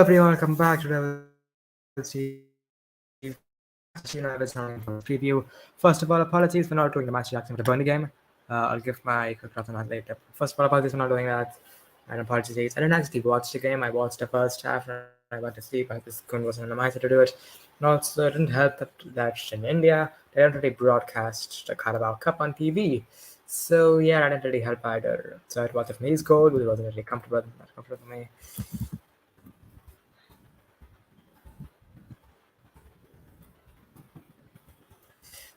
everyone, welcome back to Steve. Preview. First of all, apologies for not doing the match reaction for the Burnley game. I'll give my quick thoughts on that later. First of all, apologies for not doing that. And apologies. I didn't actually watch the game. I watched the first half and I went to sleep. This wasn't on my mindset to do it. And also, it didn't help that in India, they don't really broadcast the Carabao Cup on TV. So, yeah, that didn't really help either. So, it was a May's goal, but it wasn't really comfortable for me.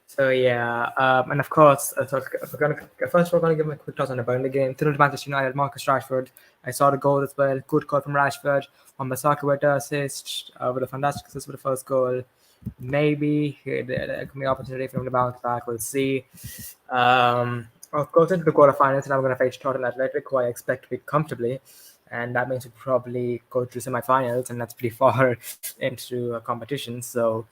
So yeah, and of course, first we're going to give him a quick toss on the Burnley game. 3-0 Manchester United, Marcus Rashford. I saw the goal as well. Good goal from Rashford. Wan-Bissaka with the assist, with a fantastic assist with the first goal. Maybe there could be an opportunity for him to bounce back. We'll see. Of course, into the quarterfinals, and I'm going to face Tottenham Athletic, who I expect to beat comfortably. And that means we'll probably go to semi-finals, and that's pretty far into a competition. So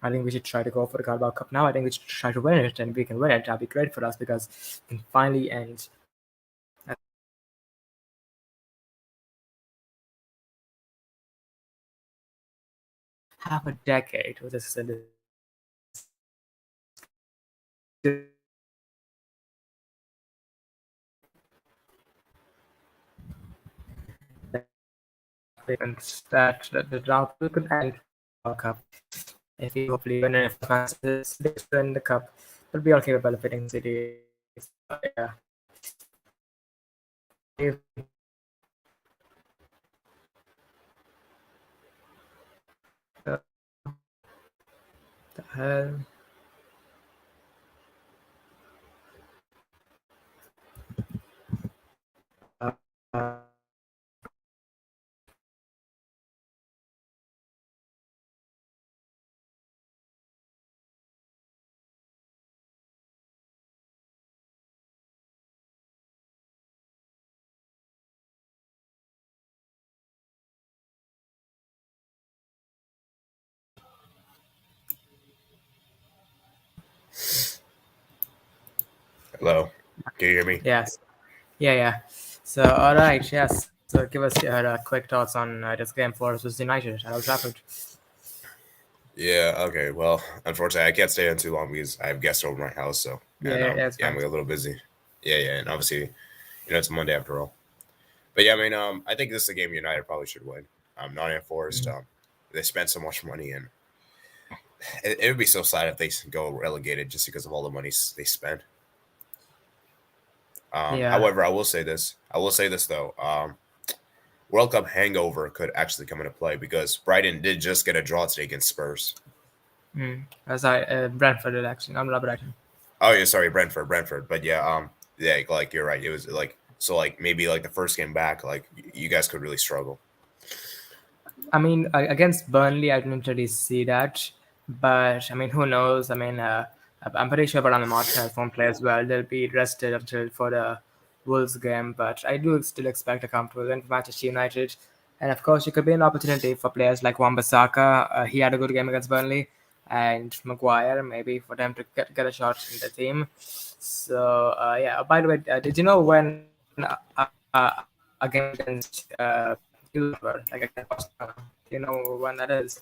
I think we should try to go for the Carabao Cup now. I think we should try to win it, and if we can win it, that'd be great for us because we can finally end half a decade with this. And that the drought could end World Cup if we hopefully win it. If Man City win the cup, we'll be all capable of hitting City. Yeah. The hell. Hello, can you hear me? Yes. Yeah. So, all right, yes. So, give us your quick thoughts on this game for versus United at Old Trafford. Yeah, okay. Well, unfortunately, I can't stay on too long because I have guests over my house. So, and It's I'm fine. a little busy. Yeah, and obviously, it's a Monday after all. But yeah, I mean, I think this is a game United probably should win. Nottingham Forest, they spent so much money, and it would be so sad if they go relegated just because of all the money they spent. Yeah. However, I will say this. Though. World Cup hangover could actually come into play because Brighton did just get a draw today against Spurs. Sorry, Brentford did actually, not Brighton. Oh yeah, sorry, Brentford. But yeah, like you're right. It was like maybe like the first game back, like you guys could really struggle. I mean, against Burnley, I didn't really see that, but I mean, who knows? I mean, I'm pretty sure Varane and Martinez won't play as well. They'll be rested until for the Wolves game, but I do still expect a comfortable win for Manchester United. And of course, it could be an opportunity for players like Wan-Bissaka. He had a good game against Burnley, and Maguire maybe for them to get a shot in the team. So yeah. By the way, did you know when a game against like against Barcelona? Do you know when that is?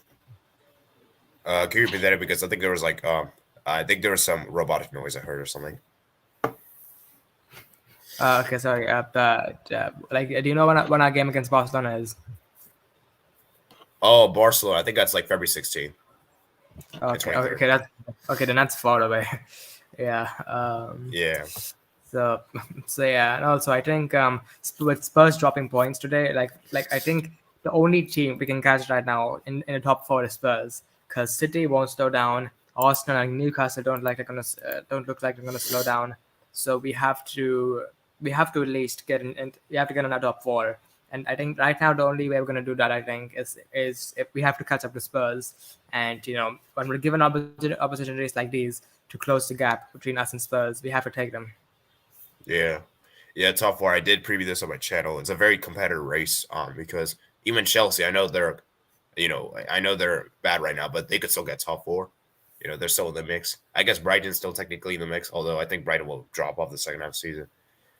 Can you repeat that because I think there was like I think there was some robotic noise I heard or something. Okay, sorry. Like, do you know when our game against Barcelona is? Oh, Barcelona. I think that's like February 16th. Okay. Then that's far away. Yeah. Yeah. So yeah, and also I think with Spurs dropping points today, like I think the only team we can catch right now in the top four is Spurs, because City won't slow down. Arsenal and Newcastle don't look like they're gonna slow down. So we have to at least get in we have to get in our top four. And I think right now the only way we're gonna do that, I think, is if we have to catch up to Spurs, and when we're given opportunities like these to close the gap between us and Spurs, we have to take them. Yeah, top four. I did preview this on my channel. It's a very competitive race, because even Chelsea, I know they're bad right now, but they could still get top four. They're still in the mix. I guess Brighton's still technically in the mix, although I think Brighton will drop off the second half of the season.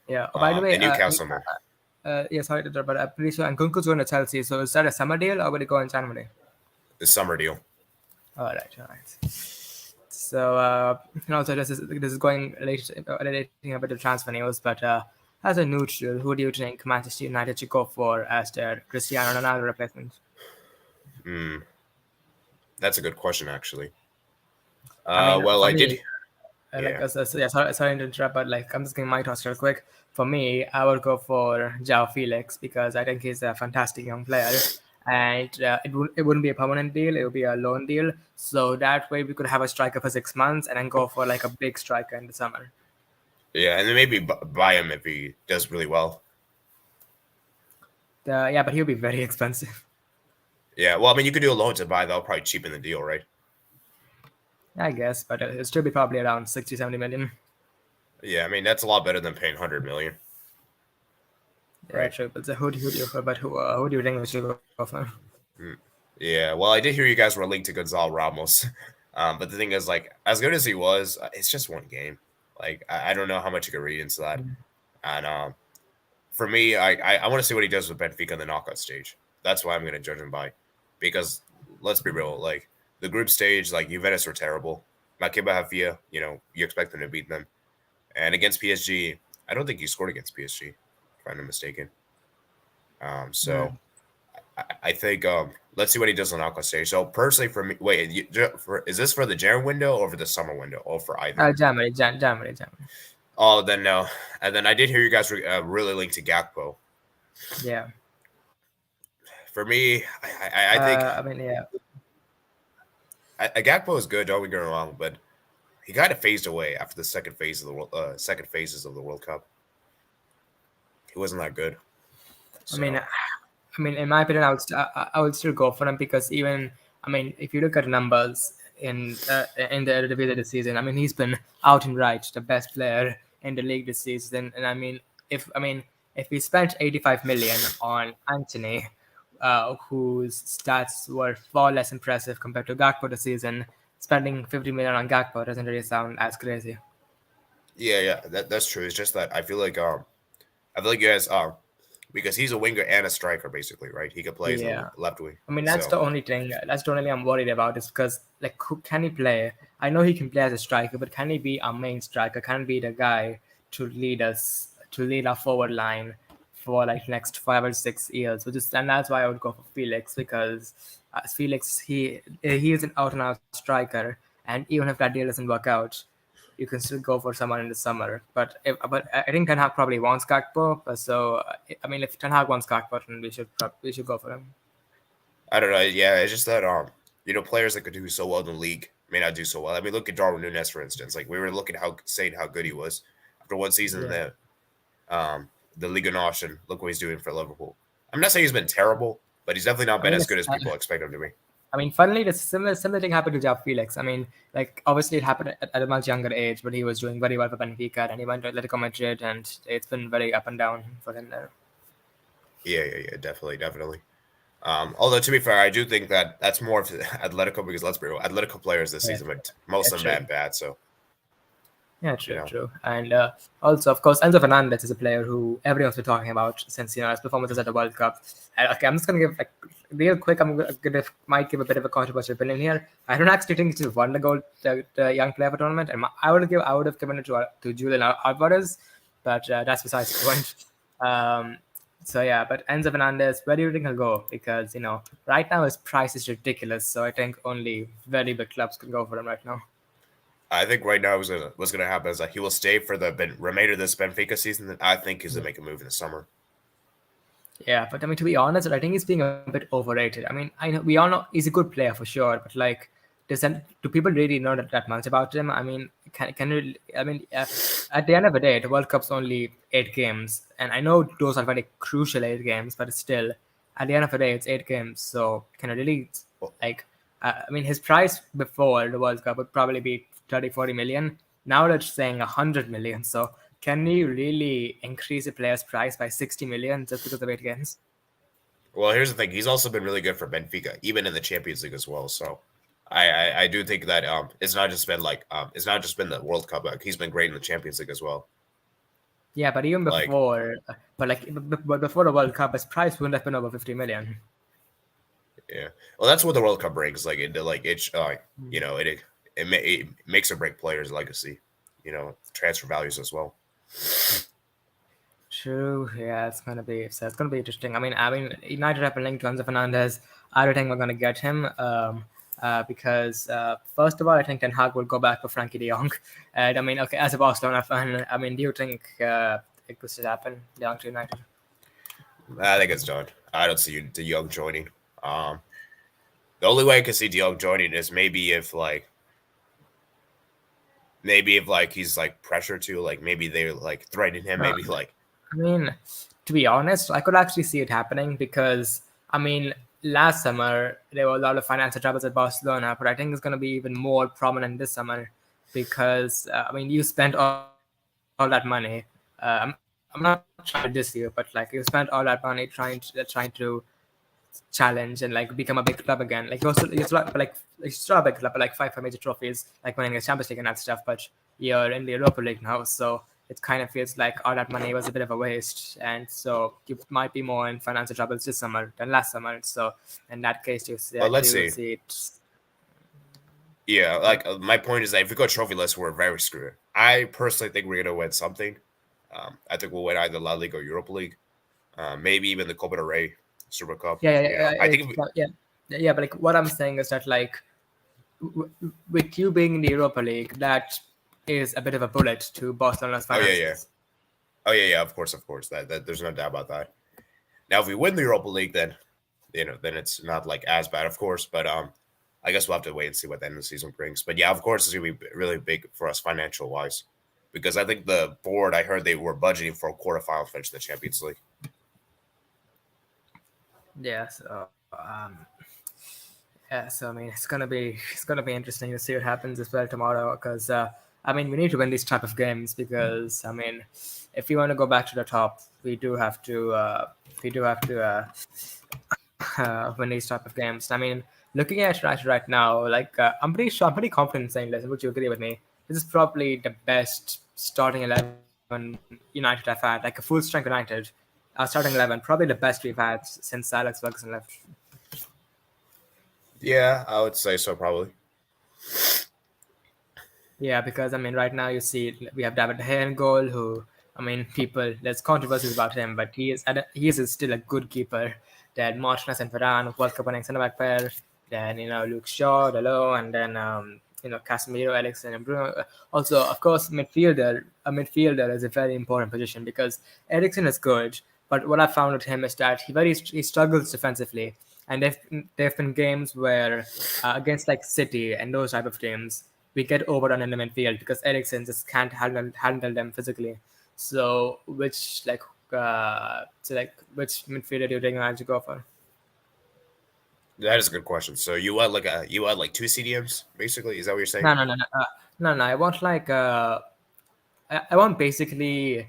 Yeah. By the way, and Newcastle. Yeah, sorry to interrupt, but I'm pretty sure Nkunku's going to Chelsea. So is that a summer deal or will it go in January? The summer deal. All right. So and also this is going relating a bit of transfer news, but as a neutral, who do you think Manchester United should go for as their Cristiano Ronaldo replacement? Hmm, that's a good question, actually. I mean, Well, for I did. me, like, Yeah. yeah, sorry to interrupt, but like, I'm just giving my thoughts real quick. For me, I would go for João Felix because I think he's a fantastic young player, and it wouldn't be a permanent deal; it would be a loan deal. So that way, we could have a striker for 6 months and then go for like a big striker in the summer. Yeah, and then maybe buy him if he does really well. Yeah, but he'll be very expensive. Yeah, well, I mean, you could do a loan to buy. That'll probably cheapen the deal, right? I guess, but it'll still be probably around 60, 70 million. Yeah, I mean, that's a lot better than paying 100 million, Yeah, right? true. But so who do you for? But who do you think we should go for? Mm. Yeah, well, I did hear you guys were linked to Gonzalo Ramos, but the thing is, like, as good as he was, it's just one game. Like, I don't know how much you can read into that. And for me, I want to see what he does with Benfica in the knockout stage. That's why I'm going to judge him by, because let's be real, like the group stage, like Juventus were terrible. Makeba Hafia, you expect them to beat them, and against PSG, I don't think he scored against PSG, if I'm not mistaken. So Mm. I think let's see what he does on the knockout stage. So personally, for me, wait, is this for the January window or for the summer window, or for either? January. Oh, then no. And then I did hear you guys were really linked to Gakpo. Yeah. For me, I think I mean, yeah. Gakpo is good. Don't get me wrong, but he kind of phased away after the second phases of the World Cup. He wasn't that good. I mean, So in my opinion, I would still go for him because even I mean, if you look at the numbers in the Eredivisie this season, I mean, he's been out and right the best player in the league this season. And I mean, if we spent 85 million on Anthony, whose stats were far less impressive compared to Gakpo this season, spending 50 million on Gakpo doesn't really sound as crazy. yeah, that's true. It's just that I feel like you guys because he's a winger and a striker basically, right? He could play as a Yeah. left wing. I mean, that's So the only thing. That's the only thing I'm worried about is because, like, who can he play? I know he can play as a striker, but can he be our main striker? Can he be the guy to lead our forward line for like next 5 or 6 years? And that's why I would go for Felix because Felix he is an out and out striker, and even if that deal doesn't work out, you can still go for someone in the summer. But I think Ten Hag probably wants Gakpo. So I mean, if Ten Hag wants Gakpo, then we should go for him. I don't know. Yeah, it's just that players that could do so well in the league may not do so well. I mean, look at Darwin Nunes for instance. Like we were looking saying how good he was after one season in Yeah. the Liga NOS, and look what he's doing for Liverpool. I'm not saying he's been terrible, but he's definitely not I been mean, as good as people expect him to be. I mean, funnily, the similar thing happened to João Felix. I mean, like obviously it happened at a much younger age, but he was doing very well for Benfica, and he went to Atletico Madrid, and it's been very up and down for him there. Yeah, definitely. Although to be fair, I do think that that's more of Atletico because let's be real, Atletico players this Yeah, season, but most yeah, of them true. been bad. So Yeah, you true, know, true. And also, of course, Enzo Fernandez is a player who everyone's been talking about since his performances at the World Cup. And, okay, I'm just gonna give like real quick. I'm gonna might give a bit of a controversial opinion here. I don't actually think he's won the gold, the young player of the tournament, and I would have given it to Julian Alvarez, but that's besides the point. Um, so yeah, but Enzo Fernandez, where do you think he'll go? Because right now his price is ridiculous. So I think only very big clubs can go for him right now. I think right now what's gonna happen is that he will stay for the remainder of this Benfica season. And I think he's gonna make a move in the summer. Yeah, but I mean, to be honest, I think he's being a bit overrated. I mean, I know we all know he's a good player for sure, but like, do people really know that much about him? I mean, I mean, at the end of the day, the World Cup's only 8 games, and I know those are very crucial 8 games, but still, at the end of the day, it's 8 games. So can I really Well, like? I mean, his price before the World Cup would probably be 30, 40 million. Now they're saying 100 million. So can you really increase a player's price by 60 million just because of 8 games? well, here's the thing. He's also been really good for Benfica, even in the Champions League as well. So I do think that it's not just been the World Cup. Like, he's been great in the Champions League as well. Yeah, but even Like, before, but before the World Cup, his price wouldn't have been over 50 million. yeah. Well, that's what the World Cup brings. It makes or break players' legacy. Transfer values as well. True. Yeah, it's gonna be interesting. I mean, United have been linked to Enzo Fernandez. I don't think we're gonna get him. Because first of all, I think Ten Hag will go back for Frankie De Jong. And I mean, okay, as a Barcelona fan, I mean, do you think it could still happen, De Jong to United? I think it's done. I don't see De Jong joining. Um, the only way I can see De Jong joining is maybe if he's like pressure to like maybe they're like threatening him. Uh, Maybe like I mean, to be honest, I could actually see it happening because I mean, last summer there were a lot of financial troubles at Barcelona, but I think it's going to be even more prominent this summer because I mean, you spent all that money. I'm not trying to diss you, but like you spent all that money trying to challenge and like become a big club again. Like you're still a big club, but like five major trophies, like winning the Champions League and that stuff. But you're in the Europa League now, so it kind of feels like all that money was a bit of a waste, and so you might be more in financial troubles this summer than last summer. So in that case, well, let's you see. see it. Yeah, like my point is that if we go trophyless, we're very screwed. I personally think we're gonna win something. I think we'll win either La Liga or Europa League, maybe even the Copa del Rey, Super Cup. Yeah, yeah, I think. If we, yeah. But like what I'm saying is that like with you being in the Europa League, that is a bit of a bullet to Barcelona's oh yeah, yeah. finances. Oh yeah. Of course. That there's no doubt about that. Now, if we win the Europa League, then then it's not like as bad, of course. But I guess we'll have to wait and see what the end of the season brings. But yeah, of course, it's gonna be really big for us financial wise, because I think the board, I heard they were budgeting for a quarterfinal finish in the Champions League. Yeah, so I mean, it's gonna be interesting to see what happens as well tomorrow. Because I mean, we need to win these type of games because I mean, if we want to go back to the top, we do have to win these type of games. I mean, looking at United right now, like I'm pretty confident in saying this. Would you agree with me? This is probably the best starting 11 United have had, like a full strength United. Starting 11, probably the best we've had since Alex Ferguson left. Yeah, I would say so, probably. Yeah, because I mean, right now you see we have David De Gea in goal, who I mean, people there's controversies about him, but he is still a good keeper. Then Martinez and Varane, World Cup winning centre back pair. Then Luke Shaw, Delo, and then Casemiro, Eriksen, and Bruno. Also, of course, a midfielder is a very important position because Eriksen is good, but what I found with him is that he struggles defensively, and there've been games where against like City and those type of teams we get overdone in the midfield because Eriksen just can't handle them physically. So which midfielder do you think I should go for? That is a good question. So you had like two CDMs, basically. Is that what you're saying? No. I want like I want basically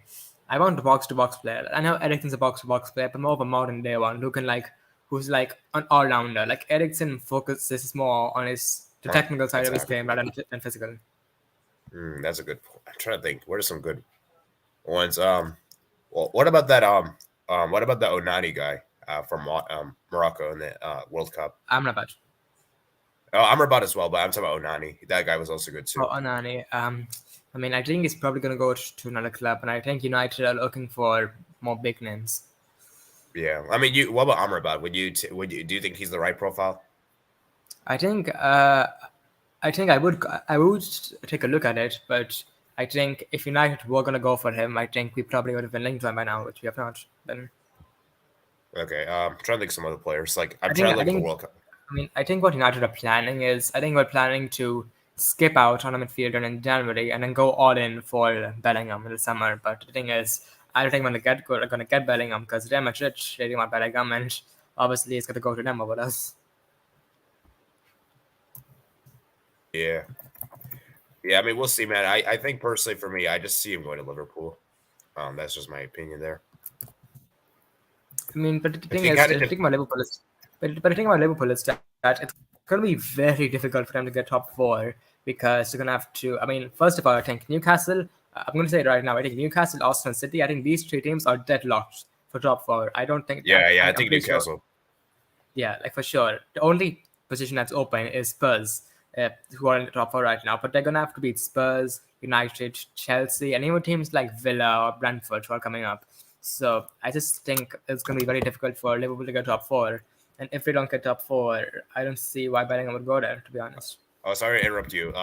I want a box to box player. I know Eriksen's a box to box player, but more of a modern day one who's like an all rounder. Like Eriksen focuses more on his the Huh, technical side of his exactly. game rather than physical. That's a good point. I'm trying to think. What are some good ones? Well, what about the Onani guy from Morocco in the World Cup? I'm not bad. Oh, Amrabat as well, but I'm talking about Onani. That guy was also good Oh, too. Anani. I mean, I think he's probably going to go to another club, and I think United are looking for more big names. Yeah, I mean, what about Amrabat? Do you think he's the right profile? I think I would take a look at it, but I think if United were going to go for him, I think we probably would have been linked to him by now, which we have not been. Okay, I'm trying to think of some other players. Like I'm I trying think to I look at the think World Cup. I mean I think what United are planning is I think we're planning to skip out on a midfielder in January and then go all in for Bellingham in the summer. But the thing is, I don't think we're gonna get Bellingham because Real Madrid really want Bellingham, and obviously it's gonna go to them over us. Yeah, yeah. I mean, we'll see, man. I think personally for me, I just see him going to Liverpool. That's just my opinion there. I mean, but the If thing he is, got it, the thing about Liverpool is, but the thing about Liverpool is that it's going to be very difficult for them to get top four because they're going to have to. I mean, first of all, I think Newcastle I'm going to say it right now. I think Newcastle, Arsenal, City. I think these three teams are deadlocked for top four. I don't think. Yeah. I I'm think pretty sure. Newcastle. Yeah, like for sure. The only position that's open is Spurs, who are in the top four right now. But they're gonna have to beat Spurs, United, Chelsea, and even teams like Villa or Brentford who are coming up. So I just think it's gonna be very difficult for Liverpool to get top four. And if they don't get top four, I don't see why Bellingham would go there. To be honest. Oh, sorry to interrupt you.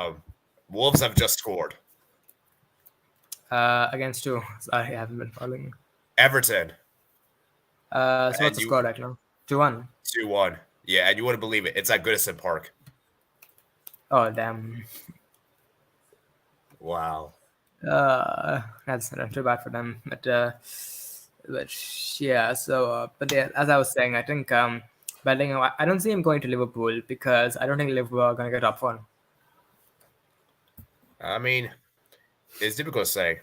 Wolves have just scored. Against two. Sorry, I haven't been following. Everton, So what's and the you score right now? 2-1. 2-1. Yeah, and you wouldn't believe it. It's at Goodison Park. Oh damn. Wow. That's not too bad for them. But yeah. So, but yeah, as I was saying, I think Bellingham. I don't see him going to Liverpool because I don't think Liverpool are going to get up one. I mean, it's difficult to say.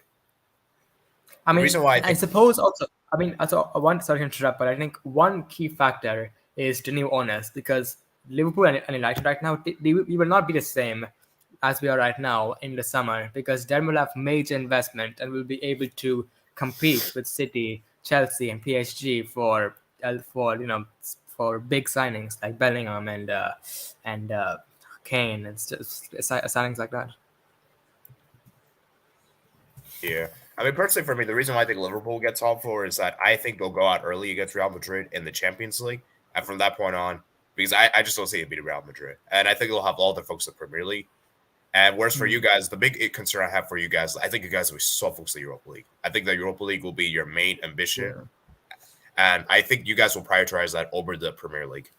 I The mean, reason why I I think, suppose also. I mean, also one. Sorry to interrupt, but I think one key factor is the new owners because Liverpool and United right now we will not be the same as we are right now in the summer because then we'll have major investment and we'll be able to compete with City, Chelsea, and PSG for for big signings like Bellingham and Kane and signings like that. yeah. I mean, personally, for me, the reason why I think Liverpool gets top four is that I think they'll go out early against Real Madrid in the Champions League. And from that point on, because I just don't see it beating Real Madrid. And I think they'll have all the focus on the Premier League. And whereas for you guys, the big concern I have for you guys, I think you guys will be so focused on the Europa League. I think the Europa League will be your main ambition. Yeah. And I think you guys will prioritize that over the Premier League.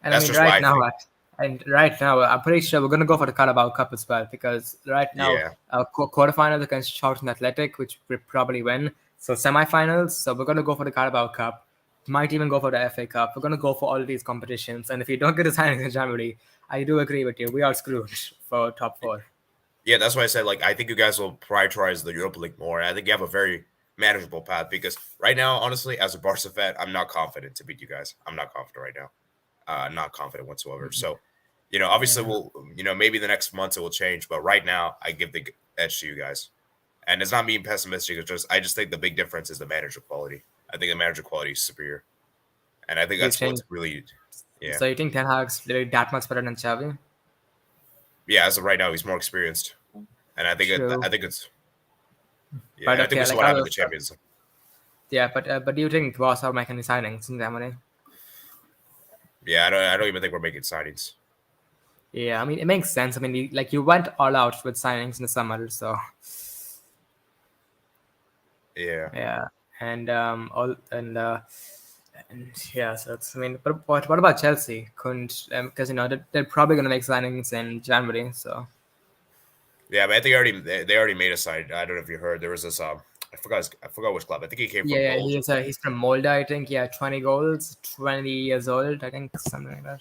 And I That's mean, just why right I now, think. I'm pretty sure we're gonna go for the Carabao Cup as well because right now, Yeah. quarterfinals against Charlton Athletic, which we probably win. So semifinals, so we're gonna go for the Carabao Cup. Might even go for the FA Cup. We're gonna go for all of these competitions. And if you don't get the signings in January, I do agree with you. We are screwed for top four. Yeah, that's why I said, like, I think you guys will prioritize the Europa League more. I think you have a very manageable path because right now, honestly, as a Barca fan, I'm not confident to beat you guys. I'm not confident right now. Not confident whatsoever. So, obviously, Yeah. maybe the next months it will change, but right now, I give the edge to you guys. And it's not being pessimistic. I just think the big difference is the manager quality. I think the manager quality is superior, and I think You that's what's think really, yeah, so? You think Ten Hag's really that much better than Xavi? yeah. As of right now, he's more experienced, and True, I think it's, but yeah. I think we okay, saw like what I happened in the was, Champions. yeah, but do you think Ross are making any signings in Germany? Yeah, I don't even think we're making signings. Yeah, I mean it makes sense. I mean, you went all out with signings in the summer, so Yeah, yeah, and and yeah, so it's I mean, but what about Chelsea? Couldn't because they're probably gonna make signings in January, so yeah. But I think they already made a sign. I don't know if you heard. There was this I forgot which club. I think he came from yeah, Gold. he's from Molde, I think. Yeah, 20 goals, 20 years old, I think, something like that.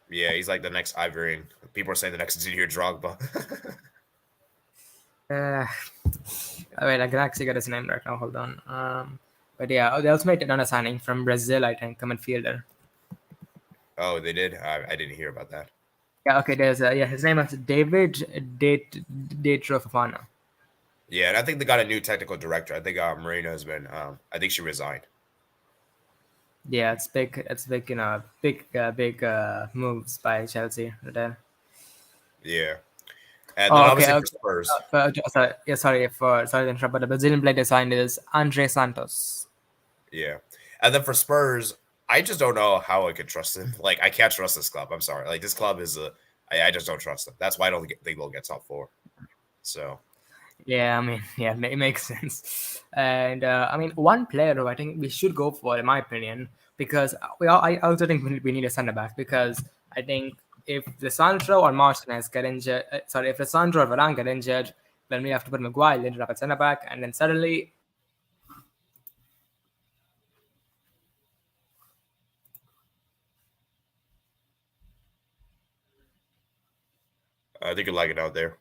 Yeah, he's like the next Ivorian. People are saying the next Didier Drogba. Uh, wait, I can actually get his name right now. Hold on. But yeah, they also made another signing from Brazil, I think, a midfielder. Oh, they did. I didn't hear about that. Yeah, okay. There's yeah, his name is David Fofana. Yeah, and I think they got a new technical director. I think Marina has been. I think she resigned. Yeah, it's big. It's big. Big moves by Chelsea there. Yeah, and then Oh, okay. obviously for Okay. Spurs. Sorry, yeah, sorry to interrupt, but the Brazilian player they signed is Andre Santos. Yeah, and then for Spurs, I just don't know how I could trust him. Like I can't trust this club. I'm sorry. Like this club is a. I just don't trust them. That's why I don't think they'll get top four. So Yeah, I mean, yeah, it makes sense. And I mean, one player who I think we should go for, in my opinion, because I also think we need a centre back because I think if Lisandro or Martinez get injured, sorry, if Lisandro or Varane get injured, then we have to put Maguire ended up at centre back, and then suddenly, I think you like it out there.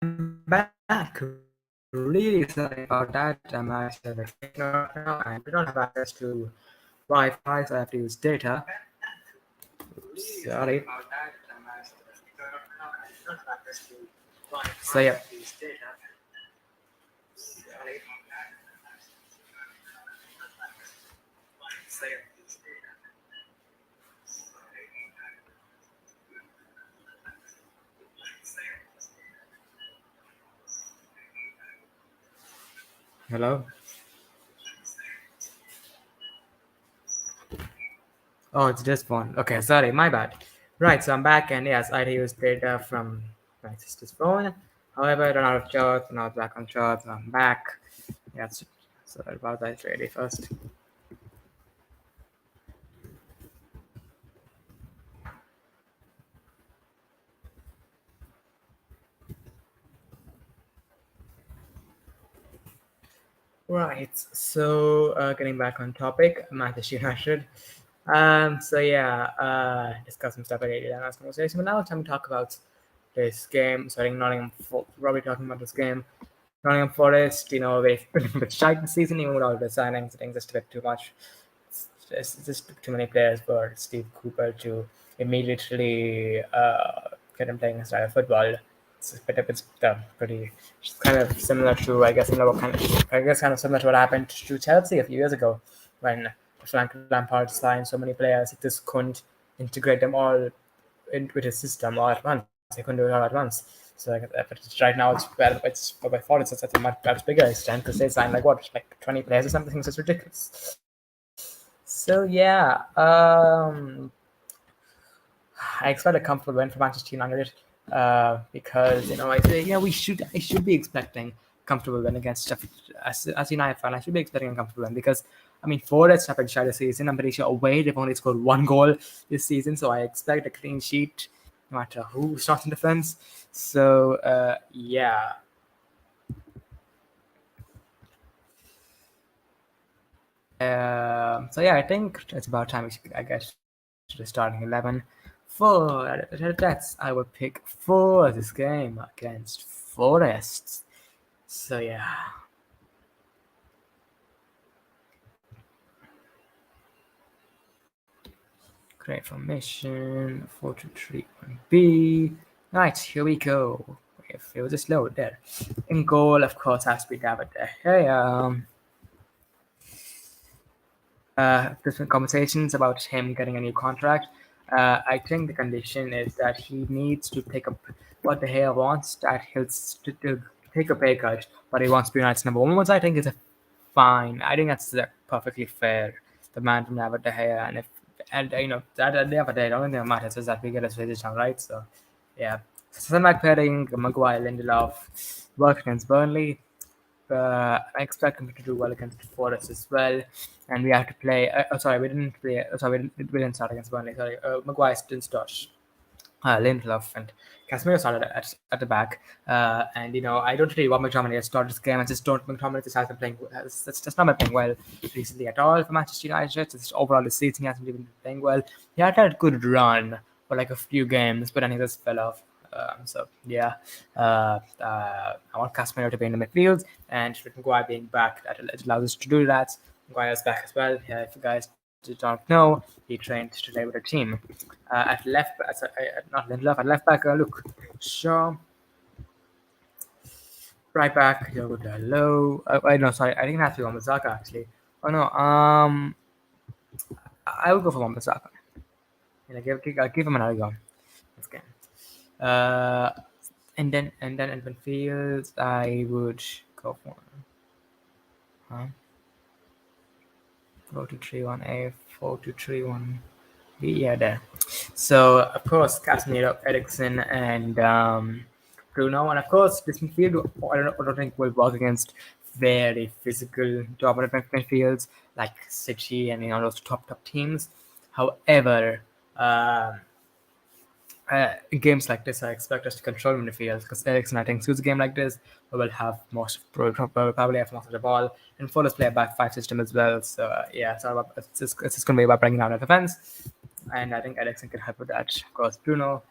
back. Really sorry about that. I'm actually at a train right now and we don't have access to Wi-Fi, so I have to use data. Sorry. So yeah. Hello. Oh, it's just one. Okay, sorry, my bad. Right, so I'm back, and yes, I used data from my sister's phone. However, I ran out of charge, and I was back on charge. So I'm back. Yes, so about that ready first. Right, so getting back on topic, Manchester United. So yeah, discuss some stuff I did in last conversation, but now it's time to talk about this game. Starting probably talking about this game. Nottingham Forest, they've been a bit shy this season, even with all the signings. I think just a bit too much. It's just too many players for Steve Cooper to immediately get him playing a style of football. It's pretty. It's kind of similar to, I guess, kind of similar to what happened to Chelsea a few years ago when Frank Lampard signed so many players. He just couldn't integrate them all into his system all at once. He couldn't do it all at once. So but right now it's by far it's at a much bigger extent because they signed like 20 players or something. So it's ridiculous. So yeah, I expect a comfortable win for Manchester United because I should be expecting comfortable win against as a United fan. I should be expecting a comfortable win because I mean Forest have been shy this season. I'm pretty sure away they've only scored one goal this season, so I expect a clean sheet no matter who starts in defense. So yeah. So yeah, I think it's about time I guess to the starting 11. For that's I would pick for this game against Forest. So yeah, great formation 4-2-3-1-B. Right, here we go. If it was just load there. In goal, of course, has to be David De Gea. Different conversations about him getting a new contract. I think the condition is that he needs to take up what the hair wants, that to take a pay cut, but he wants to be United's number one, which I think is a fine. I think that's perfectly fair. The man from David De Gea, that at the end of the day, the only thing that matters is that we get his wages down, right? So, yeah. So I'm like pairing Maguire, Lindelof, worked against Burnley. I expect him to do well against Forest as well. And we have to play. Sorry, we didn't play. Sorry, we didn't start against Burnley. Sorry, Maguire didn't start. Lindelof and Casemiro started at the back. And I don't really want McTominay to start this game. I just don't. McTominay just hasn't playing. That's just not been playing well recently at all for Manchester United. Just overall this season, he hasn't even been playing well. He had a good run for like a few games, but then he just fell off. So yeah, I want Casemiro to be in the midfield and with Maguire being back. That allows us to do that. Maguire's back as well. Yeah, if you guys don't know, he trained today with the team. At left, not Lindelof, at left back, look, Shaw. Right back, Diogo Dalot. Wait, no, sorry, I think it has to be Wan-Bissaka actually. Oh no, I will go for Wan-Bissaka. I'll give him another go. This game. Uh, and then in midfield, I would go for 4-2-3-1-A, 4-2-3-1-B. Yeah, there. So of course, Casemiro, Eriksen, and Bruno, and of course, this midfield I don't think will work against very physical dominant midfields like City and those top teams. However, in games like this, I expect us to control midfield because Ericsson, I think, suits a game like this, we will have probably have most of the ball and Fuller's play a back five system as well. So yeah, it's just going to be about bringing down the defense, and I think Ericsson can help with that. Of course, Bruno,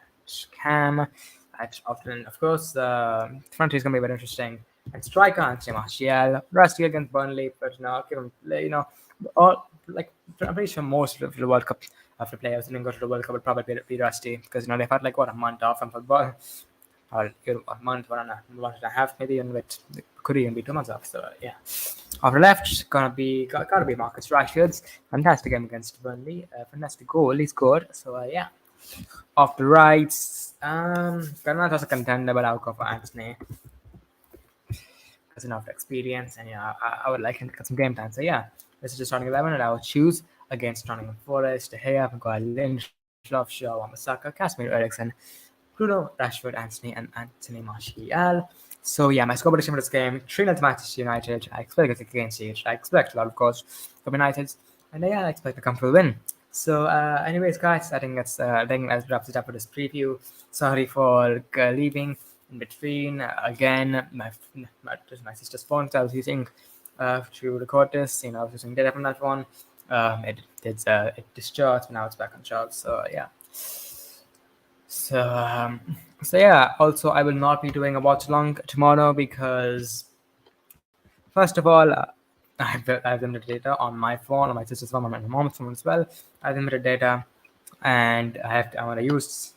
Cam. at often. Of course, front three is going to be very interesting. And striker Anthony Martial, Rusty against Burnley, but give him, all like I'm pretty sure most of the World Cup of the players who didn't go to the World Cup would probably be Rusty because they've had like what a month off from football, or a month, 1.5 maybe, and it could even be 2 months off. So yeah, off the left gotta be Marcus Rashford's fantastic game against Burnley, fantastic goal he scored. So yeah. Off the right, Granada was a contender, but I'll go for Anthony because enough experience, and I would like him to get some game time. So yeah, this is just starting 11, and I will choose against Nottingham Forest. De Gea, Maguire, Lindelof, Shaw, Wan-Bissaka, Casemiro, Eriksen, Bruno, Rashford, Anthony, and Anthony Martial. So yeah, my score prediction for this game: 3-0 to Manchester United. I expect a clean sheet. I expect a lot of goals from United, and yeah, I expect a comfortable win. So, anyways, guys, I think that wraps it up for this preview. Sorry for leaving in between. Again, my sister's phone that I was using to record this. I was using data from that one. It discharged, and now it's back on charge. So yeah. So yeah. Also, I will not be doing a watch along tomorrow because, first of all, I have limited data on my phone, on my sister's phone, on my mom's phone as well. I have limited data, and I want to use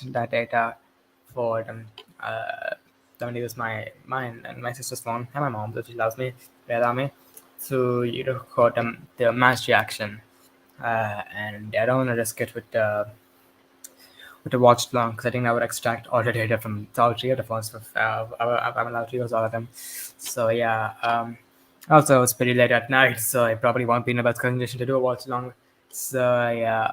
that data for them. I want to use mine and my sister's phone and my mom, if she allows me, they allow me to record the match reaction. And I don't want to risk it with the watch long because I think I would extract all the data from all three of the phones. I'm allowed to use all of them. So yeah. Also, it's pretty late at night, so I probably won't be in the best condition to do a watch along. So yeah,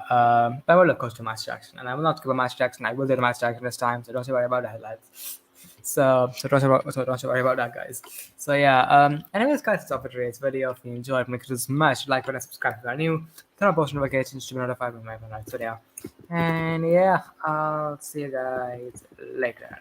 I will of course do match reaction, and I will not give a match reaction. I will do the match reaction this time, so don't you worry about that, lads. So don't you worry about that, guys. So yeah, anyways, guys, it's all for today's video. If you enjoyed, make sure to smash like button, subscribe if you are new, turn on post notifications to be notified when my next video. And yeah, I'll see you guys later.